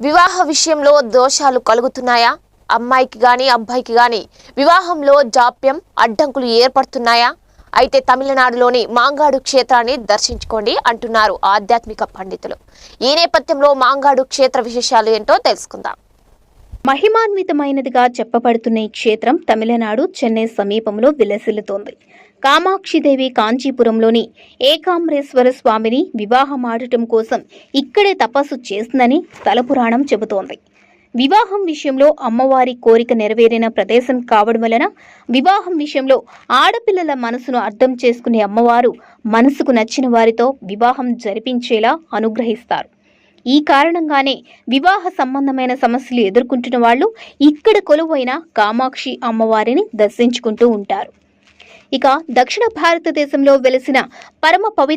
వివాహ విషయంలో దోషాలు కలుగుతున్నాయా? అమ్మాయికి గాని అబ్బాయికి గాని వివాహంలో జాప్యం అడ్డంకులు ఏర్పడుతున్నాయా? అయితే తమిళనాడులోని మాంగాడు క్షేత్రాన్ని దర్శించుకోండి అంటున్నారు ఆధ్యాత్మిక పండితులు. ఈ నేపథ్యంలో మాంగాడు క్షేత్ర విశేషాలు ఏంటో తెలుసుకుందాం. మహిమాన్వితమైనదిగా చెప్పబడుతున్న ఈ క్షేత్రం తమిళనాడు చెన్నై సమీపంలో విలసిల్లుతోంది. కామాక్షిదేవి కాంచీపురంలోని ఏకాంబరేశ్వర స్వామిని వివాహమాడటం కోసం ఇక్కడే తపస్సు చేసిందని స్థల పురాణం చెబుతోంది. వివాహం విషయంలో అమ్మవారి కోరిక నెరవేరిన ప్రదేశం కావడం వలన వివాహం విషయంలో ఆడపిల్లల మనసును అర్థం చేసుకునే అమ్మవారు మనసుకు నచ్చిన వారితో వివాహం జరిపించేలా అనుగ్రహిస్తారు. ఈ కారణంగానే వివాహ సంబంధమైన సమస్యలు ఎదుర్కొంటున్న వాళ్ళు ఇక్కడ కొలువైన కామాక్షి అమ్మవారిని దర్శించుకుంటూ ఉంటారు. ఇక దక్షిణ భారతదేశంలో వెలిసిన పరమ పవిత్ర